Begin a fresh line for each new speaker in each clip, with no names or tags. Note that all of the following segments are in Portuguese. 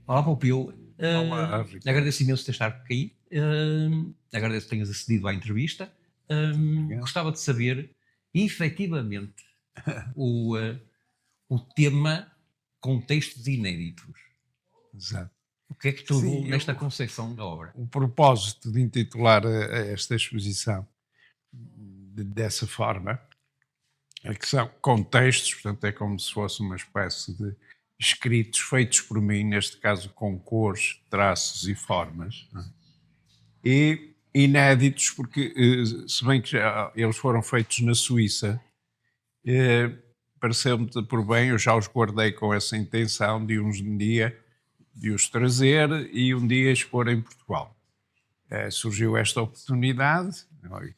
Olá, Poupeu.
Olá, Ricardo.
Agradeço imenso ter estado aqui. Agradeço que tenhas acedido à entrevista.
Obrigado.
Gostava de saber, efetivamente, o tema contextos inéditos.
Exato.
O que é que te levou
Sim,
nesta concepção da obra?
o propósito de intitular a esta exposição dessa forma é que são contextos, portanto é como se fosse uma espécie de escritos feitos por mim, neste caso com cores, traços e formas, não é? E inéditos porque, se bem que eles foram feitos na Suíça, pareceu-me por bem, eu já os guardei com essa intenção de um dia de os trazer e um dia expor em Portugal. Surgiu esta oportunidade,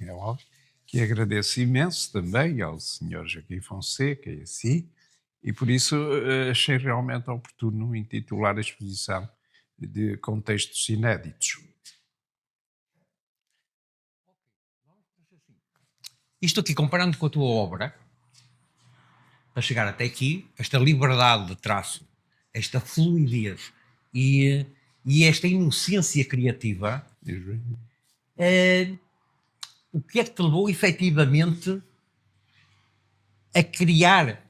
é óbvio, que agradeço imenso também ao Sr. Joaquim Fonseca e assim, e por isso achei realmente oportuno intitular a exposição de contextos inéditos.
Isto aqui, comparando com a tua obra, para chegar até aqui, esta liberdade de traço, esta fluidez e esta inocência criativa, o que é que te levou efetivamente a criar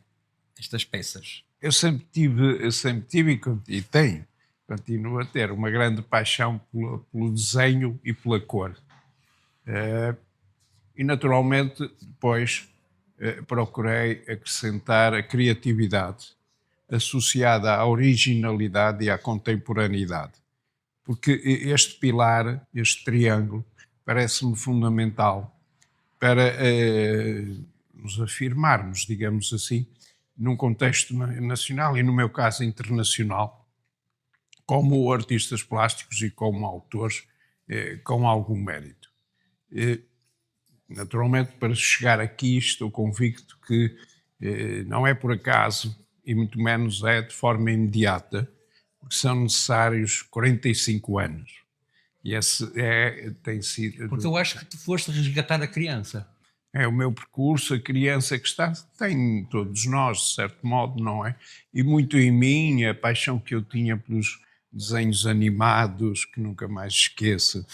estas peças?
Eu sempre tive e tenho, continuo a ter uma grande paixão pelo desenho e pela cor. E naturalmente depois procurei acrescentar a criatividade associada à originalidade e à contemporaneidade. Porque este pilar, este triângulo, parece-me fundamental para nos afirmarmos, digamos assim, num contexto nacional e, no meu caso, internacional, como artistas plásticos e como autores com algum mérito. Naturalmente, para chegar aqui, estou convicto que não é por acaso, e muito menos é de forma imediata, porque são necessários 45 anos. E esse tem sido...
Porque eu acho que tu foste resgatar a criança.
É o meu percurso, a criança que está, tem todos nós, de certo modo, não é? E muito em mim, a paixão que eu tinha pelos desenhos animados, que nunca mais esqueço,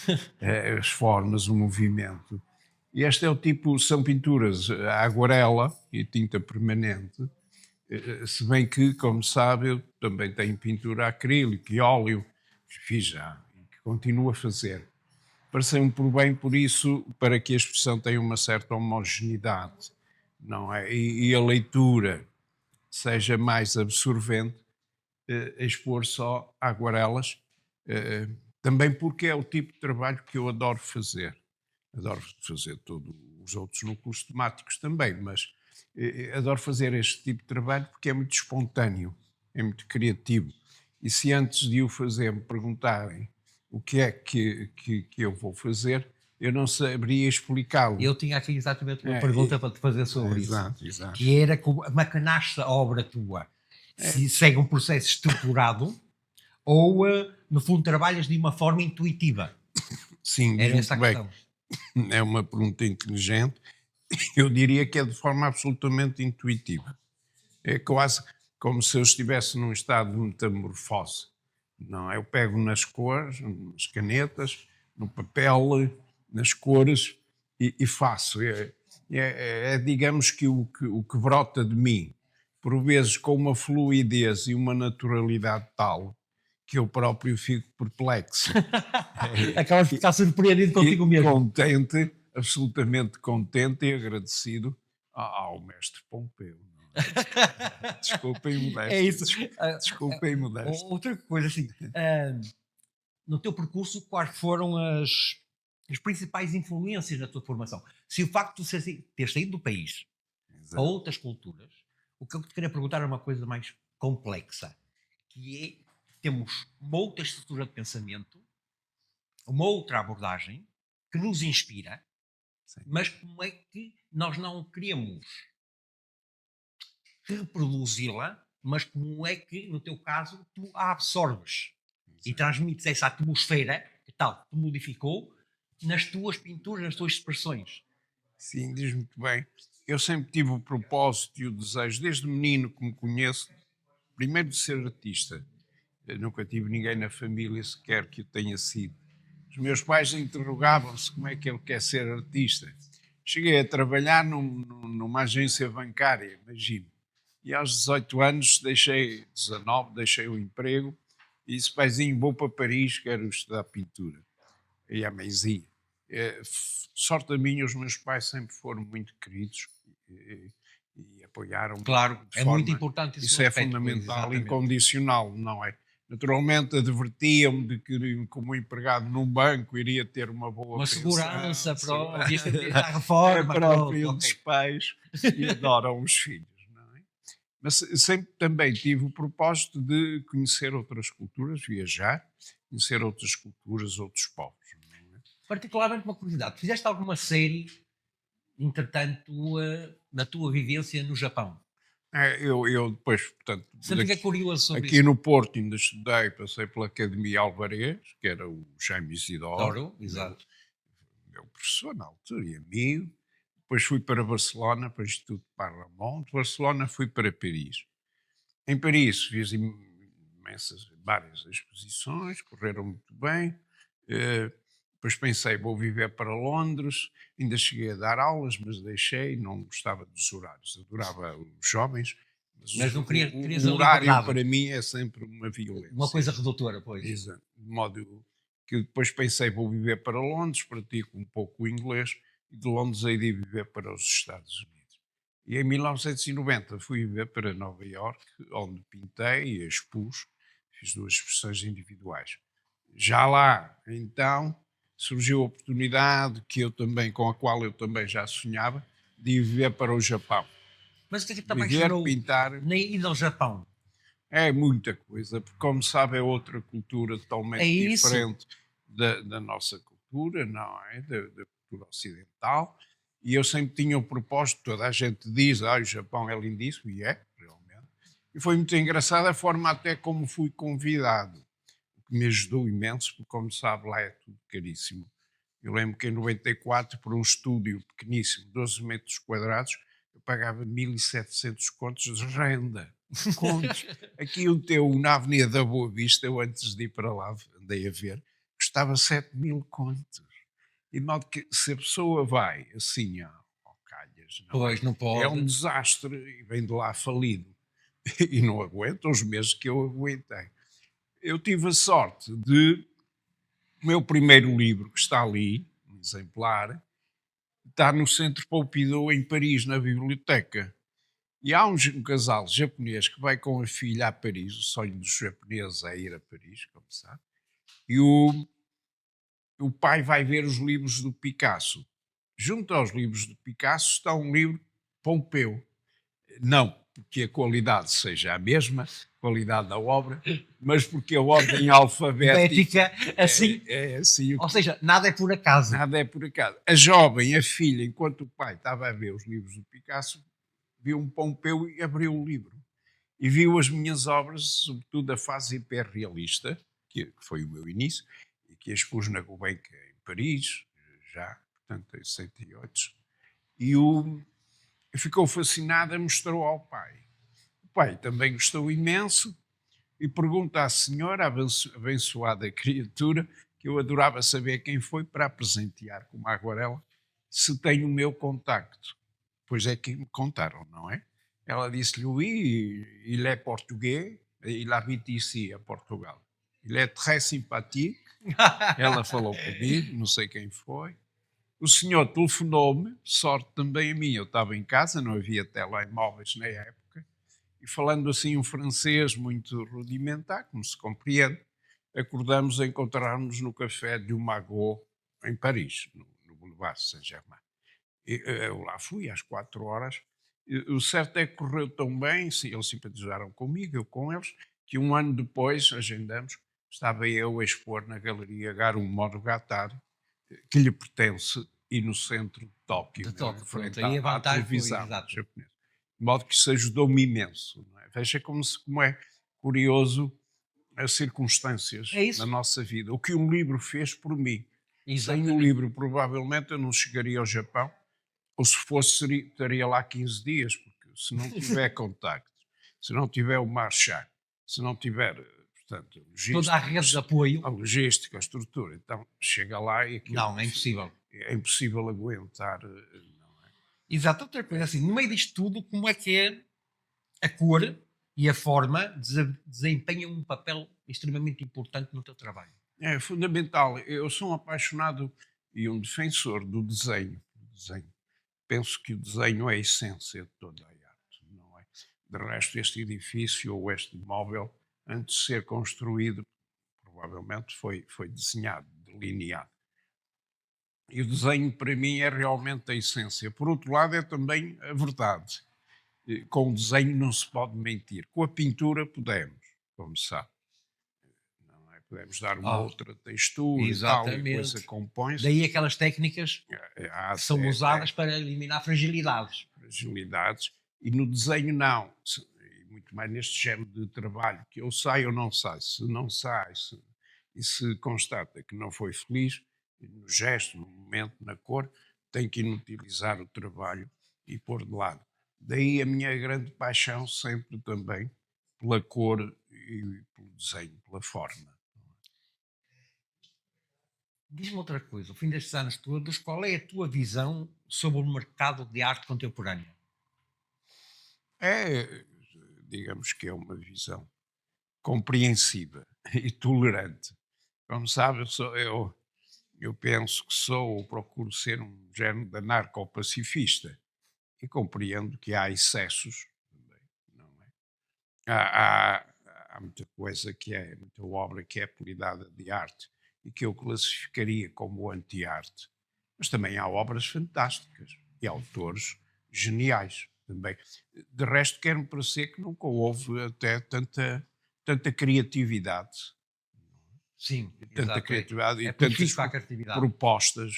as formas, o movimento. E este é o tipo, são pinturas a aguarela e tinta permanente, se bem que, como sabe, eu também tenho pintura acrílica e óleo, que fiz já e que continuo a fazer. Pareceu-me por bem, por isso, para que a expressão tenha uma certa homogeneidade, não é? E a leitura seja mais absorvente, expor só aguarelas, também porque é o tipo de trabalho que eu adoro fazer. Adoro fazer todos os outros núcleos temáticos também, mas adoro fazer este tipo de trabalho porque é muito espontâneo, é muito criativo. E se antes de o fazer me perguntarem o que é que eu vou fazer, eu não saberia explicá-lo.
Eu tinha aqui exatamente uma pergunta para te fazer sobre
exato,
isso.
exato.
Que era como a obra tua se segue um processo estruturado ou, no fundo, trabalhas de uma forma intuitiva.
Sim,
Era
diz
essa a
muito
questão.
bem. É uma pergunta inteligente. Eu diria que é de forma absolutamente intuitiva. É quase como se eu estivesse num estado de metamorfose. Não, eu pego nas cores, nas canetas, no papel, nas cores e faço. Digamos que o que brota de mim, por vezes com uma fluidez e uma naturalidade tal que eu próprio fico perplexo.
Acabas de ficar surpreendido contigo mesmo.
Contente, absolutamente contente e agradecido ao mestre Pompeu. Desculpem
É
modéstia.
isso.
Desculpem modéstia.
Outra coisa, assim, no teu percurso, quais foram as principais influências na tua formação? Se o facto de ter saído do país a
Exato.
outras culturas, o que eu te queria perguntar é uma coisa mais complexa, que é, temos uma outra estrutura de pensamento, uma outra abordagem, que nos inspira,
Sim.
mas como é que nós não queremos reproduzi-la, mas como é que, no teu caso, tu a absorves e transmites essa atmosfera que tal te modificou nas tuas pinturas, nas tuas expressões.
Sim, diz muito bem. Eu sempre tive o propósito e o desejo, desde menino que me conheço, primeiro de ser artista Eu nunca tive ninguém na família sequer que o tenha sido. Os meus pais interrogavam-se como é que ele quer ser artista. Cheguei a trabalhar numa agência bancária, imagino. E aos 18 anos, 19, deixei o emprego e disse, paizinho, vou para Paris, quero estudar pintura. E a mãezinha. Sorte a minha, os meus pais sempre foram muito queridos e apoiaram-me.
Claro, é muito importante
isso é
aspecto,
fundamental,
exatamente.
incondicional, não é? Naturalmente advertiam-me de que como empregado num banco iria ter uma boa
Uma
pensão,
segurança, pronto, a reforma,
é próprio
pronto,
dos
ok.
pais e adoram os filhos, não é? Mas sempre também tive o propósito de conhecer outras culturas, viajar, conhecer outras culturas, outros povos. Não é?
Particularmente uma curiosidade, fizeste alguma série, entretanto, na tua vivência no Japão?
Eu depois, portanto,
Sempre fiquei curioso sobre
aqui
isso.
no Porto ainda estudei, passei pela Academia Alvarez, que era o Jaime Isidoro,
Adoro, exato.
meu professor na altura e amigo. Depois fui para Barcelona, para o Instituto Parramont. De Barcelona fui para Paris. Em Paris fiz várias exposições, correram muito bem. Depois pensei, vou viver para Londres. Ainda cheguei a dar aulas, mas deixei, não gostava dos horários. Adorava os jovens,
Mas não querias
o
a
horário
liberdade.
para mim é sempre uma violência.
Uma coisa redutora, pois.
Exato. De modo que depois pensei, vou viver para Londres, pratico um pouco o inglês, e de Londres hei de viver para os Estados Unidos. E em 1990 fui viver para Nova Iorque, onde pintei e expus, fiz 2 exposições individuais. Já lá, então, surgiu a oportunidade com a qual eu também já sonhava, de viver para o Japão.
Mas o que é que te
Viver,
apaixonou
pintar,
na ida ao Japão?
é muita coisa, porque, como sabe, é outra cultura totalmente
É isso.
diferente da nossa cultura, não é? Da cultura ocidental. E eu sempre tinha o propósito, toda a gente diz, o Japão é lindíssimo, e é, realmente. E foi muito engraçada a forma até como fui convidado, o que me ajudou imenso, porque, como sabe, lá é tudo caríssimo. Eu lembro que em 94, por um estúdio pequeníssimo, 12 metros quadrados, eu pagava 1.700 contos de renda. Contos. Aqui o teu, na Avenida da Boa Vista, eu antes de ir para lá, andei a ver, custava 7.000 contos. E de modo que se a pessoa vai assim ao calhas, não
Pois, não
é
pode.
um desastre e vem de lá falido. E não aguenta os meses que eu aguentei. Eu tive a sorte de o meu primeiro livro, que está ali, um exemplar, está no Centro Pompidou, em Paris, na biblioteca. E há um casal japonês que vai com a filha a Paris, o sonho dos japoneses é ir a Paris, como sabe, e o pai vai ver os livros do Picasso. Junto aos livros do Picasso está um livro Pompeu. Não porque a qualidade seja a mesma, qualidade da obra, mas porque a ordem alfabética
assim,
é assim.
ou seja, nada é por acaso.
Nada é por acaso. A jovem, a filha, enquanto o pai estava a ver os livros do Picasso, viu um Pompeu e abriu o livro. E viu as minhas obras, sobretudo a fase hiperrealista, que foi o meu início, e que expus na Gulbenkian em Paris, já, portanto, em 68. E ficou fascinada, mostrou ao pai. O pai também gostou imenso e pergunta à senhora, abençoada criatura, que eu adorava saber quem foi, para a presentear com uma aguarela, se tem o meu contacto. Pois é que me contaram, não é? Ela disse-lhe, oui, il est portugais, il habite ici, a Portugal. Il est très sympathique. Ela falou comigo, não sei quem foi. O senhor telefonou-me, sorte também a mim, eu estava em casa, não havia telemóveis na época, e falando assim um francês muito rudimentar, como se compreende, acordamos a encontrar-nos no café de Magot, em Paris, no Boulevard Saint-Germain. Eu lá fui às 4 horas. O certo é que correu tão bem, eles simpatizaram comigo, eu com eles, que um ano depois, agendamos, estava eu a expor na Galeria Garum Monogatari, que lhe pertence, e no centro de Tóquio,
De Tóquio,
frente
pronto. Aí a
à
vantagem foi,
televisão
exato.
japonesa. De modo que isso ajudou-me imenso. Não é? Veja como é curioso as circunstâncias
É isso.
na nossa vida. O que um livro fez por mim. Sem
Exatamente.
o livro, provavelmente, eu não chegaria ao Japão, ou se fosse, estaria lá 15 dias, porque se não tiver contacto, se não tiver o marchar, se não tiver, portanto,
Toda a rede de apoio.
a logística, a estrutura. Então, chega lá e aquilo
Não, é impossível.
é impossível aguentar. Não é?
Exato, outra coisa assim, no meio disto tudo, como é que é a cor e a forma desempenham um papel extremamente importante no teu trabalho?
É fundamental. Eu sou um apaixonado e um defensor do desenho. Penso que o desenho é a essência de toda a arte, não é? De resto, este edifício ou este imóvel, antes de ser construído, provavelmente foi desenhado, delineado. E o desenho, para mim, é realmente a essência. Por outro lado, é também a verdade. Com o desenho não se pode mentir. Com a pintura podemos, como sabe. Não é? Podemos dar uma
Ah,
outra textura e tal, e a coisa
exatamente.
compõe-se.
Daí aquelas técnicas
Há
que são
até
usadas para eliminar fragilidades.
fragilidades. E no desenho não. E muito mais neste género de trabalho, que eu sai ou não sai. Se não sai, e se constata que não foi feliz, no gesto, no momento, na cor, tem que inutilizar o trabalho e pôr de lado. Daí a minha grande paixão sempre também pela cor e pelo desenho, pela forma.
Diz-me outra coisa, ao fim destes anos todos, qual é a tua visão sobre o mercado de arte contemporânea?
É, digamos que é uma visão compreensiva e tolerante. Como sabe, eu penso que sou ou procuro ser um género de anarcopacifista e compreendo que há excessos também, não é? Há muita coisa que é, muita obra que é apelidada de arte e que eu classificaria como anti-arte, mas também há obras fantásticas e autores geniais também. De resto, quero-me parecer que nunca houve até tanta criatividade,
Sim,
tanta
exato.
criatividade
É
e tantas
profícua a criatividade.
propostas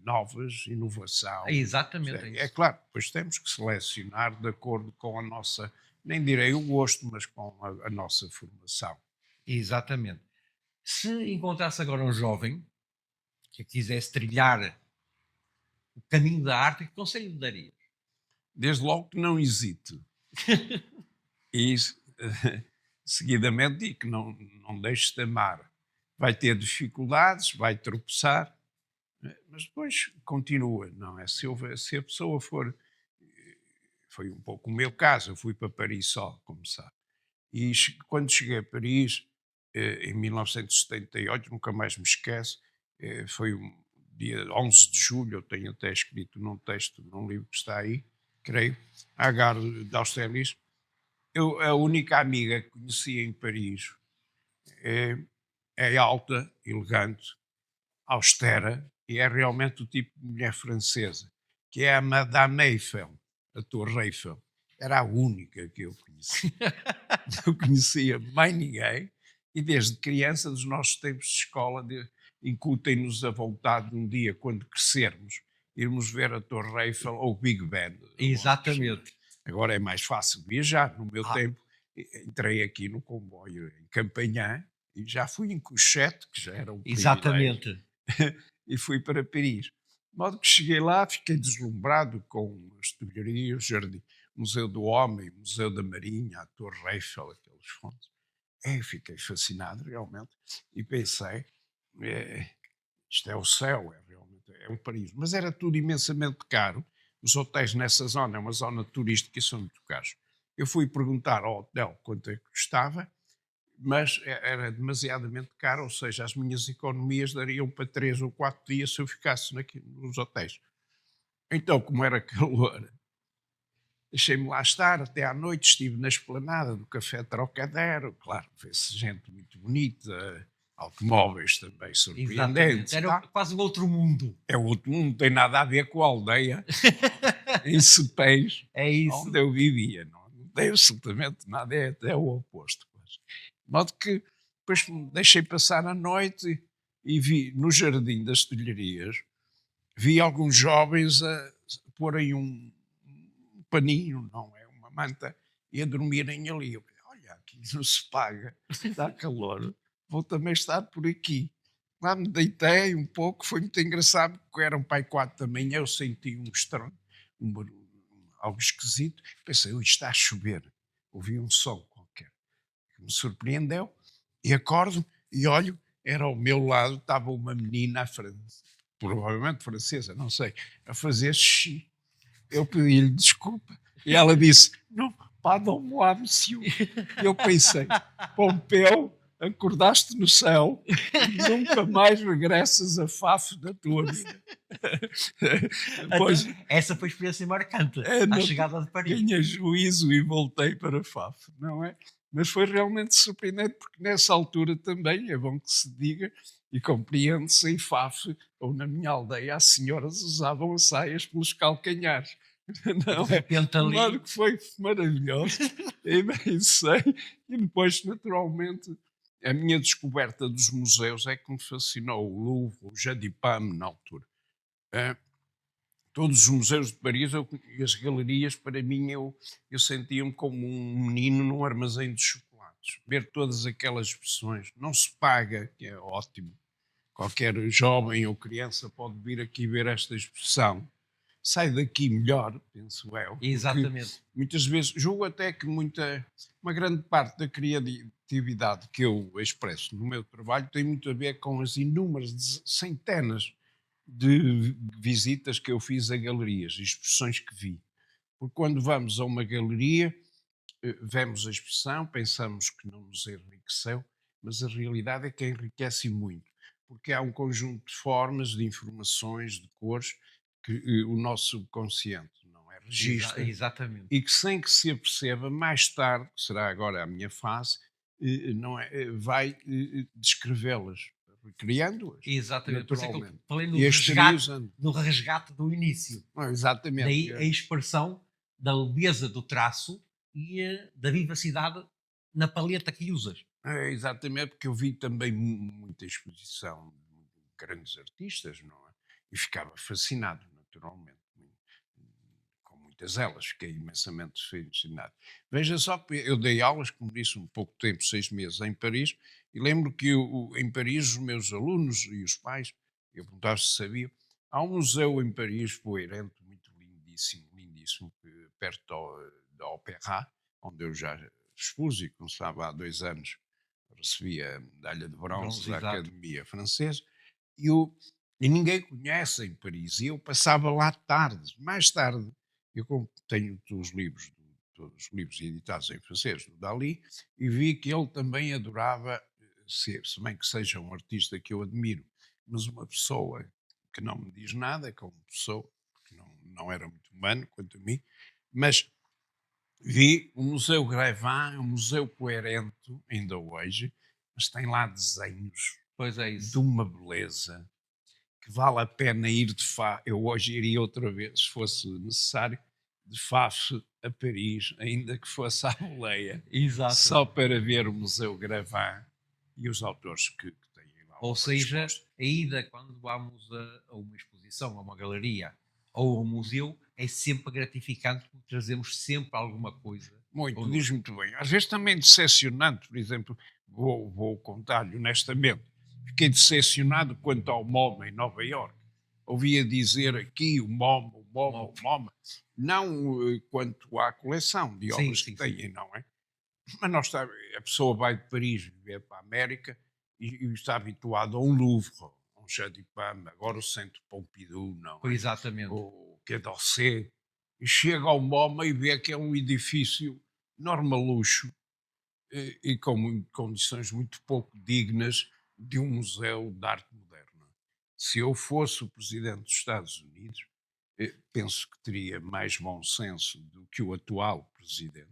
novas,
É
inovação.
exatamente
É
isso.
claro, depois temos que selecionar de acordo com a nossa, nem direi o gosto, mas com a nossa formação.
Exatamente. Se encontrasse agora um jovem que quisesse trilhar o caminho da arte, que conselho lhe daria?
Desde logo que não hesite. E seguidamente, e que não deixe de amar. Vai ter dificuldades, vai tropeçar, mas depois continua, não é? Se a pessoa for. Foi um pouco o meu caso, eu fui para Paris só, como sabe. E quando cheguei a Paris, em 1978, nunca mais me esqueço, foi um dia 11 de julho, eu tenho até escrito num texto, num livro que está aí, creio, à Gare d'Austerlitz. A única amiga que conhecia em Paris é, é alta, elegante, austera, e é realmente o tipo de mulher francesa, que é a Madame Eiffel, a Torre Eiffel. Era a única que eu conhecia. Não conhecia mais ninguém, e desde criança, dos nossos tempos de escola, incutem-nos a vontade de um dia, quando crescermos, irmos ver a Torre Eiffel ou o Big Ben de Londres.
Exatamente.
Agora é mais fácil viajar. No meu
Ah,
tempo, entrei aqui no comboio em Campanhã e já fui em Couchete, que já era um privilégio,
exatamente.
e fui para Paris. De modo que cheguei lá, fiquei deslumbrado com as tulharias, o jardim, Museu do Homem, Museu da Marinha, a Torre Eiffel, aqueles fontes. Fiquei fascinado realmente e pensei, eh, isto é o céu, é realmente é um paraíso. Mas era tudo imensamente caro. Os hotéis nessa zona, é uma zona turística e são muito caros. Eu fui perguntar ao hotel quanto é que custava, mas era demasiadamente caro, ou seja, as minhas economias dariam para 3 ou 4 dias se eu ficasse nos hotéis. Então, como era calor, deixei-me lá estar até à noite, estive na esplanada do Café Trocadero, claro, vê-se gente muito bonita, automóveis também
Exatamente.
surpreendentes,
Era
tá?
quase um outro mundo.
É outro mundo, não tem nada a ver com a aldeia em Cepés,
É isso.
onde eu vivia, não tem absolutamente nada, é até o oposto. Mas. De modo que depois me deixei passar a noite e vi no Jardim das Tulharias, vi alguns jovens a porem um paninho, não é? Uma manta, e a dormirem ali. Eu falei, olha, aqui não se paga, está calor, vou também estar por aqui. Lá me deitei um pouco, foi muito engraçado, porque eram pai 4 da manhã, eu senti um estrondo, algo esquisito. Pensei, "Ui, está a chover." Ouvi um som qualquer que me surpreendeu. E acordo e olho, era ao meu lado, estava uma menina, provavelmente francesa, não sei, a fazer xixi. Eu pedi-lhe desculpa. E ela disse, não, pardon moi, monsieur. E eu pensei, Pompeu, acordaste no céu e nunca mais regressas a Faf da tua vida. Depois,
Então, essa foi a experiência marcante, à
não,
chegada de Paris.
ganhei juízo e voltei para Faf, não é? Mas foi realmente surpreendente, porque nessa altura também, é bom que se diga, e compreende-se, em Faf, ou na minha aldeia, as senhoras usavam as saias pelos calcanhares. Não
De
é?
repente
De
ali.
modo que foi maravilhoso. E bem sei. E depois, naturalmente, a minha descoberta dos museus é que me fascinou. O Louvre, o Jadipam, na altura. Todos os museus de Paris e as galerias, para mim, eu sentia-me como um menino num armazém de chocolates. Ver todas aquelas expressões. Não se paga, que é ótimo. Qualquer jovem ou criança pode vir aqui ver esta expressão. Sai daqui melhor, penso eu.
Exatamente.
Muitas vezes, julgo até que uma grande parte da criatividade que eu expresso no meu trabalho tem muito a ver com as inúmeras centenas de visitas que eu fiz a galerias, exposições que vi. Porque quando vamos a uma galeria, vemos a expressão, pensamos que não nos enriqueceu, mas a realidade é que enriquece muito, porque há um conjunto de formas, de informações, de cores, que o nosso subconsciente não é registra
Exatamente.
e que sem que se aperceba, mais tarde, que será agora a minha fase, não é, vai descrevê-las, recriando-as,
Exatamente. Por isso é que eu
naturalmente.
falei
E exteriorizando.
no resgate do início.
Exatamente.
Daí a expressão da leveza do traço e da vivacidade na paleta que usas.
Exatamente, porque eu vi também muita exposição de grandes artistas, não é? E ficava fascinado, naturalmente, com muitas elas, fiquei imensamente fascinado. Veja só que eu dei aulas, como disse, um pouco tempo, 6 meses, em Paris, e lembro que em Paris os meus alunos e os pais, eu perguntava se sabiam, há um museu em Paris, Poeirente, muito lindíssimo, lindíssimo, perto da Opéra, onde eu já expus e começava há 2 anos recebi a medalha de bronze
Bronze,
da
exato.
Academia Francesa, e, eu, e ninguém conhece em Paris. E eu passava lá tarde, mais tarde. Eu tenho todos os livros editados em francês do Dali, e vi que ele também adorava, se bem que seja um artista que eu admiro, mas uma pessoa que não me diz nada como pessoa, porque não era muito humano quanto a mim, mas vi o Museu Grévin, um museu coerente, ainda hoje, mas tem lá desenhos
Pois é
de
isso.
uma beleza que vale a pena ir de Faf. Eu hoje iria outra vez, se fosse necessário, de Faf a Paris, ainda que fosse à boleia,
Exato.
só para ver o Museu Grévin e os autores que têm lá.
Ou seja, a ida quando vamos a uma exposição, a uma galeria ou a um museu é sempre gratificante porque trazemos sempre alguma coisa.
Muito, diz muito bem. Às vezes também decepcionante, por exemplo, vou contar-lhe honestamente, fiquei decepcionado quanto ao MoMA em Nova Iorque. Ouvia dizer aqui o MoMA, o MoMA, o MoMA, não quanto à coleção de
Sim,
obras
sim,
que têm, não é? Mas a pessoa vai de Paris viver para a América e está habituado a um Louvre, a um Chadipam, agora o Centro Pompidou, não é?
Exatamente.
O Quai d'Orsay, e chega ao MoMA e vê que é um edifício normal luxo e com condições muito pouco dignas de um museu de arte moderna. Se eu fosse o presidente dos Estados Unidos, penso que teria mais bom senso do que o atual presidente,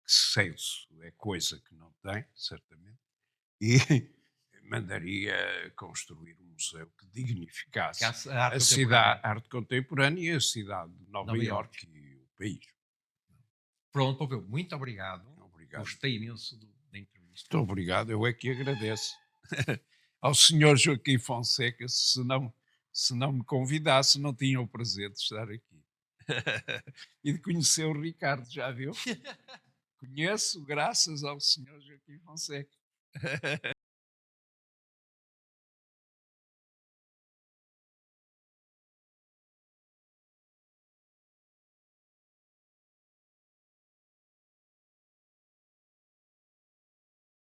que senso é coisa que não tem, certamente, e mandaria construir um museu que dignificasse
A arte
a cidade,
contemporânea.
a arte contemporânea e a cidade de Nova
Nova Iorque.
Iorque e o país.
Pronto, Pompeu, muito obrigado.
Obrigado.
Gostei imenso da entrevista.
Muito obrigado, eu é que agradeço. Ao senhor Joaquim Fonseca, se não me convidasse, não tinha o prazer de estar aqui. E de conhecer o Ricardo, já viu? Conheço graças ao senhor Joaquim Fonseca.